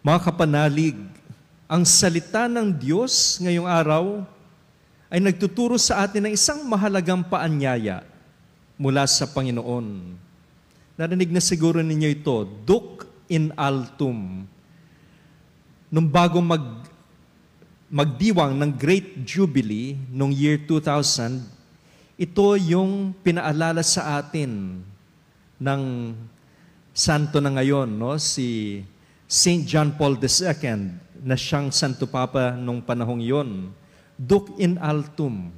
Mga kapanalig, ang salita ng Diyos ngayong araw ay nagtuturo sa atin ng isang mahalagang paanyaya mula sa Panginoon. Narinig na siguro ninyo ito, Duc in altum. Nung bago magdiwang ng Great Jubilee noong year 2000, ito yung pinaalala sa atin ng santo na ngayon, no? Si Saint John Paul II, na siyang Santo Papa nung panahong yon. Duc in altum.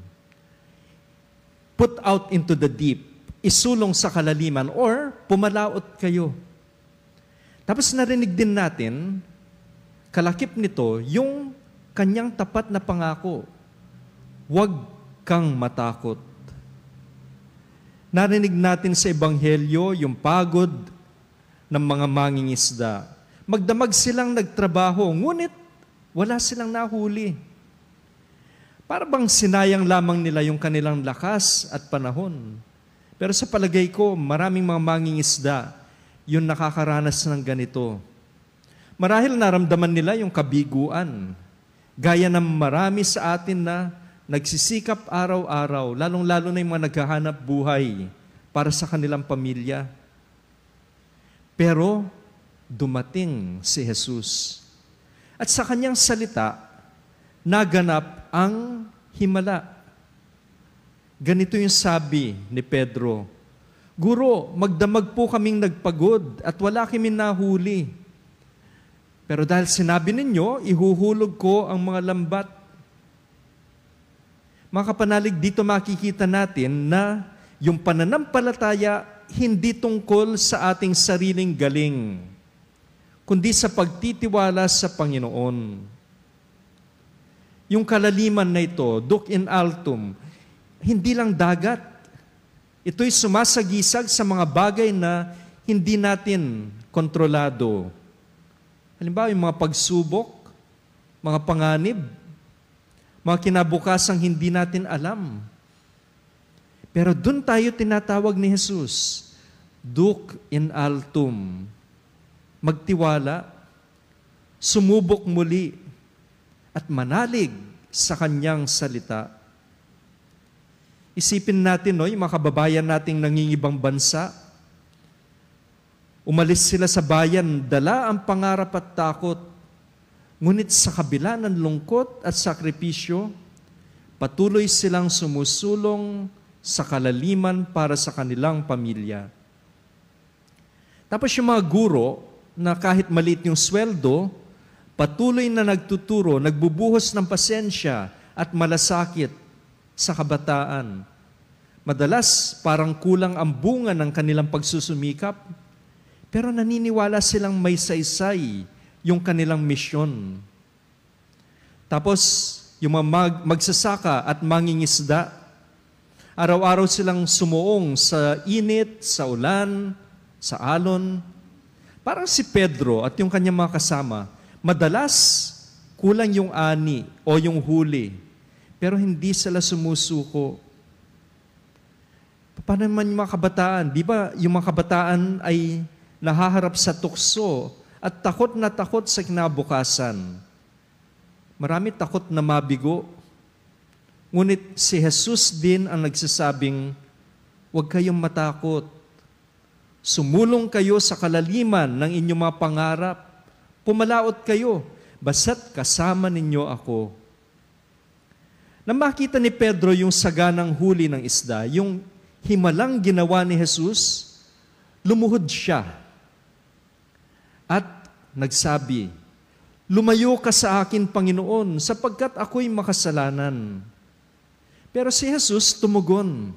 Put out into the deep. Isulong sa kalaliman or pumalaot kayo. Tapos narinig din natin, kalakip nito, yung kanyang tapat na pangako. Huwag kang matakot. Narinig natin sa Ebanghelyo yung pagod ng mga mangingisda. Magdamag silang nagtrabaho, ngunit wala silang nahuli. Para bang sinayang lamang nila yung kanilang lakas at panahon. Pero sa palagay ko, maraming mga mangingisda yung nakakaranas ng ganito. Marahil naramdaman nila yung kabiguan. Gaya ng marami sa atin na nagsisikap araw-araw, lalong-lalo na yung mga naghahanap buhay para sa kanilang pamilya. Pero dumating si Jesus. At sa kanyang salita, naganap ang himala. Ganito yung sabi ni Pedro, Guro, magdamag po kaming nagpagod at wala kaming nahuli. Pero dahil sinabi ninyo, ihuhulog ko ang mga lambat. Mga kapanalig, dito makikita natin na yung pananampalataya hindi tungkol sa ating sariling galing, kundi sa pagtitiwala sa Panginoon. Yung kalaliman na ito, Duc in altum, hindi lang dagat. Ito'y sumasagisag sa mga bagay na hindi natin kontrolado. Halimbawa, yung mga pagsubok, mga panganib, mga kinabukasang hindi natin alam. Pero dun tayo tinatawag ni Jesus, Duc in altum. Magtiwala, sumubok muli, at manalig sa kanyang salita. Isipin natin, no, yung mga kababayan nating nangingibang bansa, umalis sila sa bayan, dala ang pangarap at takot, ngunit sa kabila ng lungkot at sakripisyo, patuloy silang sumusulong sa kalaliman para sa kanilang pamilya. Tapos yung mga guro, na kahit maliit yung sweldo, patuloy na nagtuturo, nagbubuhos ng pasensya at malasakit sa kabataan. Madalas, parang kulang ang bunga ng kanilang pagsusumikap, pero naniniwala silang may saysay yung kanilang misyon. Tapos, yung mga magsasaka at mangingisda, araw-araw silang sumuong sa init, sa ulan, sa alon. Parang si Pedro at yung kanyang mga kasama, madalas kulang yung ani o yung huli, pero hindi sila sumusuko. Paano naman yung mga kabataan? Di ba yung mga kabataan ay nahaharap sa tukso at takot na takot sa kinabukasan? Marami takot na mabigo. Ngunit si Jesus din ang nagsasabing, huwag kayong matakot. Sumulong kayo sa kalaliman ng inyong mga pangarap. Pumalaot kayo, basta't kasama ninyo ako. Nang makita ni Pedro yung saganang huli ng isda, yung himalang ginawa ni Jesus, lumuhod siya at nagsabi, Lumayo ka sa akin, Panginoon, sapagkat ako'y makasalanan. Pero si Jesus tumugon,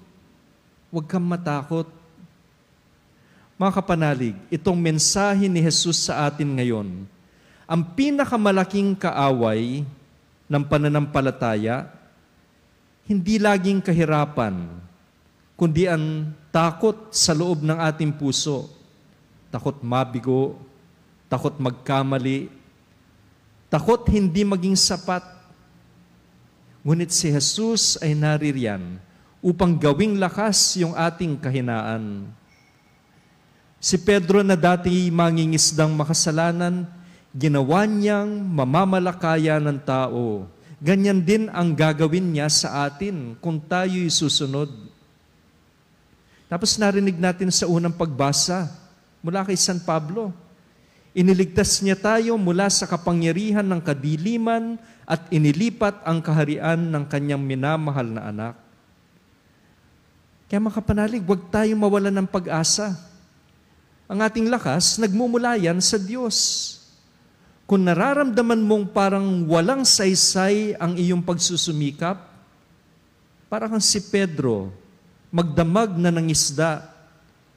huwag kang matakot. Mga kapanalig, itong mensahe ni Jesus sa atin ngayon, ang pinakamalaking kaaway ng pananampalataya, hindi laging kahirapan, kundi ang takot sa loob ng ating puso. Takot mabigo, takot magkamali, takot hindi maging sapat. Ngunit si Jesus ay naririyan upang gawing lakas yung ating kahinaan. Si Pedro na dati mangingisdang makasalanan, ginawa niyang mamamalakaya ng tao. Ganyan din ang gagawin niya sa atin kung tayo'y susunod. Tapos narinig natin sa unang pagbasa mula kay San Pablo, iniligtas niya tayo mula sa kapangyarihan ng kadiliman at inilipat ang kaharian ng kanyang minamahal na anak. Kaya mga kapanalig, huwag tayong mawalan ng pag-asa. Ang ating lakas, nagmumula yan sa Diyos. Kung nararamdaman mong parang walang saysay ang iyong pagsusumikap, parang kang si Pedro, magdamag na ng isda,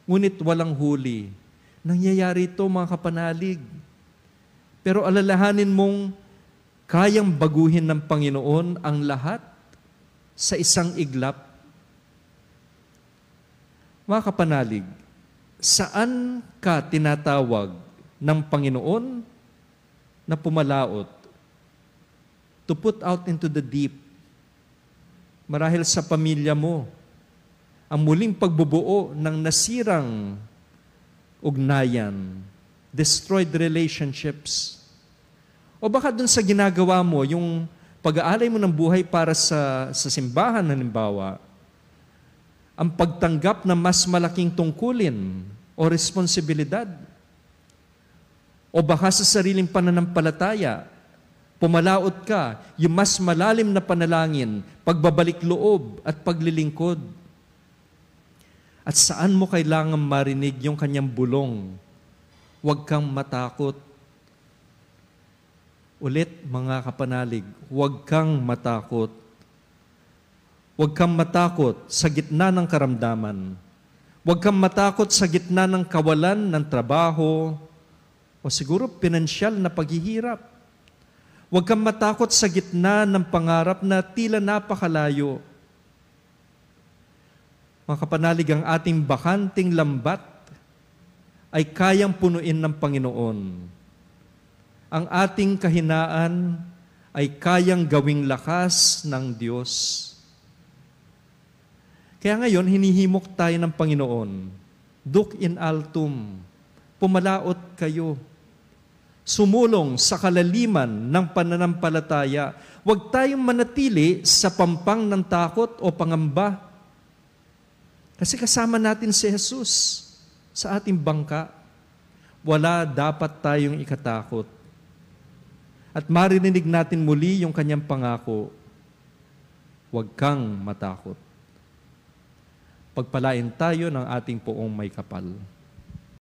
ngunit walang huli. Nangyayari ito mga kapanalig. Pero alalahanin mong kayang baguhin ng Panginoon ang lahat sa isang iglap. Mga kapanalig, saan ka tinatawag ng Panginoon na pumalaot? To put out into the deep. Marahil sa pamilya mo, ang muling pagbubuo ng nasirang ugnayan, destroyed relationships. O baka dun sa ginagawa mo, yung pag-aalay mo ng buhay para sa simbahan, halimbawa, ang pagtanggap ng mas malaking tungkulin o responsibilidad. O baka sa sariling pananampalataya, pumalaot ka, yung mas malalim na panalangin, pagbabalik loob at paglilingkod. At saan mo kailangan marinig yung kanyang bulong? Huwag kang matakot. Ulit mga kapanalig, huwag kang matakot. Huwag kang matakot sa gitna ng karamdaman. Huwag kang matakot sa gitna ng kawalan ng trabaho o siguro pinansyal na paghihirap. Huwag kang matakot sa gitna ng pangarap na tila napakalayo. Mga kapanalig, ang ating bakanting lambat ay kayang punuin ng Panginoon. Ang ating kahinaan ay kayang gawing lakas ng Diyos. Kaya ngayon, hinihimok tayo ng Panginoon. Duc in altum, pumalaot kayo. Sumulong sa kalaliman ng pananampalataya. Huwag tayong manatili sa pampang ng takot o pangamba. Kasi kasama natin si Jesus sa ating bangka. Wala dapat tayong ikatakot. At maririnig natin muli yung kanyang pangako, huwag kang matakot. Pagpalain tayo ng ating poong may kapal.